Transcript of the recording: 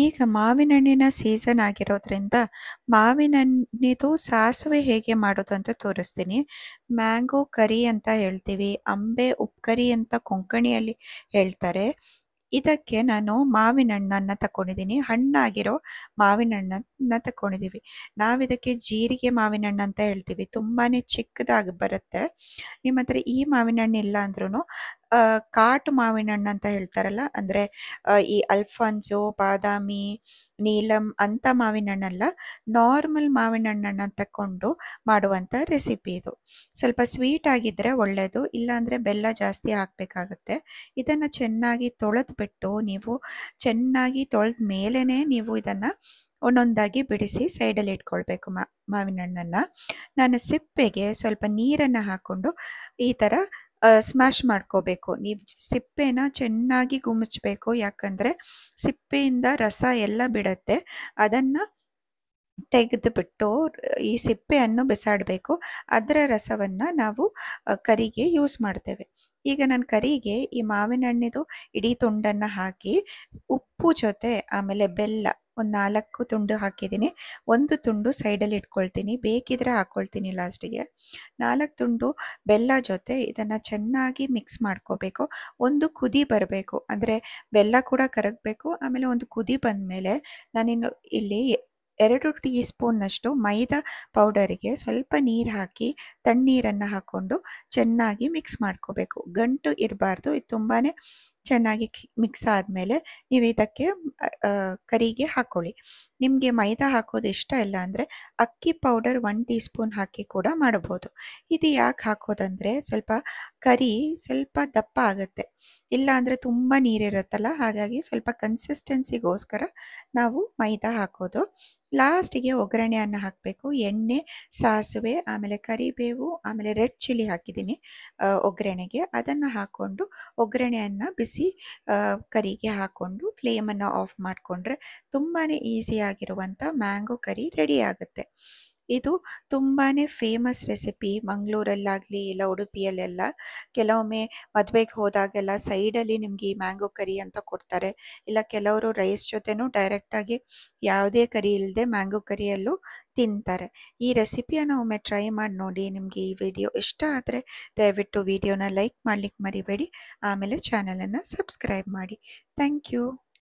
ಈಗ ಮಾವಿನ ಹಣ್ಣಿನ ಸೀಸನ್ ಆಗಿರೋದ್ರಿಂದ ಮಾವಿನ ಹಣ್ಣಿದು ಸಾಸಿವೆ ಹೇಗೆ ಮಾಡೋದು ಅಂತ ತೋರಿಸ್ತೀನಿ. ಮ್ಯಾಂಗೋ ಕರಿ ಅಂತ ಹೇಳ್ತೀವಿ. ಅಂಬೆ ಉಪ್ಕರಿ ಅಂತ ಕೊಂಕಣಿಯಲ್ಲಿ ಹೇಳ್ತಾರೆ. ಇದಕ್ಕೆ ನಾನು ಮಾವಿನ ಹಣ್ಣನ್ನ ತಕೊಂಡಿದ್ದೀನಿ. ಹಣ್ಣಾಗಿರೋ ಮಾವಿನ ಹಣ್ಣನ್ನ ತಕೊಂಡಿದ್ದೀವಿ. ನಾವಿದಕ್ಕೆ ಜೀರಿಗೆ ಮಾವಿನ ಹಣ್ಣು ಅಂತ ಹೇಳ್ತೀವಿ. ತುಂಬಾನೇ ಚಿಕ್ಕದಾಗಿ ಬರುತ್ತೆ. ನಿಮ್ಮ ಹತ್ರ ಈ ಮಾವಿನ ಹಣ್ಣು ಇಲ್ಲ ಅಂದ್ರೂ ಕಾಟು ಮಾವಿನ ಹಣ್ಣು ಅಂತ ಹೇಳ್ತಾರಲ್ಲ, ಅಂದರೆ ಈ ಅಲ್ಫಾನ್ಸೋ, ಬಾದಾಮಿ, ನೀಲಂ ಅಂತ ಮಾವಿನ ಹಣ್ಣಲ್ಲ, ನಾರ್ಮಲ್ ಮಾವಿನ ಹಣ್ಣನ್ನು ತಕೊಂಡು ಮಾಡುವಂಥ ರೆಸಿಪಿ ಇದು. ಸ್ವಲ್ಪ ಸ್ವೀಟ್ ಆಗಿದ್ದರೆ ಒಳ್ಳೆಯದು, ಇಲ್ಲಾಂದರೆ ಬೆಲ್ಲ ಜಾಸ್ತಿ ಹಾಕಬೇಕಾಗತ್ತೆ. ಇದನ್ನು ಚೆನ್ನಾಗಿ ತೊಳೆದ್ಬಿಟ್ಟು ನೀವು ಚೆನ್ನಾಗಿ ತೊಳೆದ ಮೇಲೇ ನೀವು ಇದನ್ನು ಒಂದೊಂದಾಗಿ ಬಿಡಿಸಿ ಸೈಡಲ್ಲಿ ಇಟ್ಕೊಳ್ಬೇಕು. ಮಾವಿನ ಹಣ್ಣನ್ನು ನಾನು ಸಿಪ್ಪೆಗೆ ಸ್ವಲ್ಪ ನೀರನ್ನು ಹಾಕ್ಕೊಂಡು ಈ ಥರ ಸ್ಮ್ಯಾಶ್ ಮಾಡ್ಕೋಬೇಕು. ನೀವು ಸಿಪ್ಪೆನ ಚೆನ್ನಾಗಿ ಗುಮುಚ್ಬೇಕು, ಯಾಕಂದರೆ ಸಿಪ್ಪೆಯಿಂದ ರಸ ಎಲ್ಲ ಬಿಡತ್ತೆ. ಅದನ್ನು ತೆಗೆದುಬಿಟ್ಟು ಈ ಸಿಪ್ಪೆಯನ್ನು ಬಿಸಾಡಬೇಕು. ಅದರ ರಸವನ್ನು ನಾವು ಕರಿಗೆ ಯೂಸ್ ಮಾಡ್ತೇವೆ. ಈಗ ನಾನು ಕರಿಗೆ ಈ ಮಾವಿನ ಹಣ್ಣಿದು ಇಡೀ ತುಂಡನ್ನು ಹಾಕಿ ಉಪ್ಪು ಜೊತೆ ಆಮೇಲೆ ಬೆಲ್ಲ ಒಂದು 4 ತುಂಡು ಹಾಕಿದ್ದೀನಿ. 1 ತುಂಡು ಸೈಡಲ್ಲಿ ಇಟ್ಕೊಳ್ತೀನಿ, ಬೇಕಿದ್ರೆ ಹಾಕ್ಕೊಳ್ತೀನಿ ಲಾಸ್ಟಿಗೆ. 4 ತುಂಡು ಬೆಲ್ಲ ಜೊತೆ ಇದನ್ನು ಚೆನ್ನಾಗಿ ಮಿಕ್ಸ್ ಮಾಡ್ಕೋಬೇಕು. ಒಂದು ಕುದಿ ಬರಬೇಕು, ಅಂದರೆ ಬೆಲ್ಲ ಕೂಡ ಕರಗಬೇಕು. ಆಮೇಲೆ ಒಂದು ಕುದಿ ಬಂದಮೇಲೆ ನಾನಿನ್ನು ಇಲ್ಲಿ 2 ಟೀ ಸ್ಪೂನ್ನಷ್ಟು ಮೈದಾ ಪೌಡರಿಗೆ ಸ್ವಲ್ಪ ನೀರು ಹಾಕಿ ತಣ್ಣೀರನ್ನು ಹಾಕ್ಕೊಂಡು ಚೆನ್ನಾಗಿ ಮಿಕ್ಸ್ ಮಾಡ್ಕೋಬೇಕು. ಗಂಟು ಇರಬಾರ್ದು. ಇದು ತುಂಬಾ ಚೆನ್ನಾಗಿ ಮಿಕ್ಸ್ ಆದಮೇಲೆ ನೀವು ಇದಕ್ಕೆ ಕರಿಗೆ ಹಾಕ್ಕೊಳ್ಳಿ. ನಿಮಗೆ ಮೈದಾ ಹಾಕೋದು ಇಷ್ಟ ಇಲ್ಲ ಅಂದರೆ ಅಕ್ಕಿ ಪೌಡರ್ 1 ಟೀ ಸ್ಪೂನ್ ಹಾಕಿ ಕೂಡ ಮಾಡಬಹುದು. ಇದು ಯಾಕೆ ಹಾಕೋದಂದರೆ ಸ್ವಲ್ಪ ಕರಿ ಸ್ವಲ್ಪ ದಪ್ಪ ಆಗುತ್ತೆ, ಇಲ್ಲ ಅಂದರೆ ತುಂಬ ನೀರಿರುತ್ತಲ್ಲ, ಹಾಗಾಗಿ ಸ್ವಲ್ಪ ಕನ್ಸಿಸ್ಟೆನ್ಸಿಗೋಸ್ಕರ ನಾವು ಮೈದಾ ಹಾಕೋದು. ಲಾಸ್ಟಿಗೆ ಒಗ್ಗರಣೆಯನ್ನು ಹಾಕಬೇಕು. ಎಣ್ಣೆ, ಸಾಸಿವೆ, ಆಮೇಲೆ ಕರಿಬೇವು, ಆಮೇಲೆ ರೆಡ್ ಚಿಲ್ಲಿ ಹಾಕಿದ್ದೀನಿ ಒಗ್ಗರಣೆಗೆ. ಅದನ್ನು ಹಾಕ್ಕೊಂಡು ಒಗ್ಗರಣೆಯನ್ನು ಬಿಸಿ ಕರಿಗೆ ಹಾಕ್ಕೊಂಡು ಫ್ಲೇಮನ್ನು ಆಫ್ ಮಾಡಿಕೊಂಡ್ರೆ ತುಂಬಾ ಈಸಿಯಾಗಿರುವಂಥ ಮ್ಯಾಂಗೋ ಕರಿ ರೆಡಿ ಆಗುತ್ತೆ. ಇದು ತುಂಬಾ ಫೇಮಸ್ ರೆಸಿಪಿ ಮಂಗಳೂರಲ್ಲಾಗಲಿ ಇಲ್ಲ ಉಡುಪಿಯಲ್ಲೆಲ್ಲ. ಕೆಲವೊಮ್ಮೆ ಮದುವೆಗೆ ಹೋದಾಗೆಲ್ಲ ಸೈಡಲ್ಲಿ ನಿಮಗೆ ಈ ಮ್ಯಾಂಗೋ ಕರಿ ಅಂತ ಕೊಡ್ತಾರೆ. ಇಲ್ಲ ಕೆಲವರು ರೈಸ್ ಜೊತೆನೂ ಡೈರೆಕ್ಟಾಗಿ ಯಾವುದೇ ಕರಿ ಇಲ್ಲದೆ ಮ್ಯಾಂಗೋ ಕರಿಯಲ್ಲೂ ತಿಂತಾರೆ. ಈ ರೆಸಿಪಿಯನ್ನು ಒಮ್ಮೆ ಟ್ರೈ ಮಾಡಿ ನೋಡಿ. ನಿಮಗೆ ಈ ವಿಡಿಯೋ ಇಷ್ಟ ಆದರೆ ದಯವಿಟ್ಟು ವಿಡಿಯೋನ ಲೈಕ್ ಮಾಡಲಿಕ್ಕೆ ಮರಿಬೇಡಿ. ಆಮೇಲೆ ಚಾನಲನ್ನು ಸಬ್ಸ್ಕ್ರೈಬ್ ಮಾಡಿ. Thank you.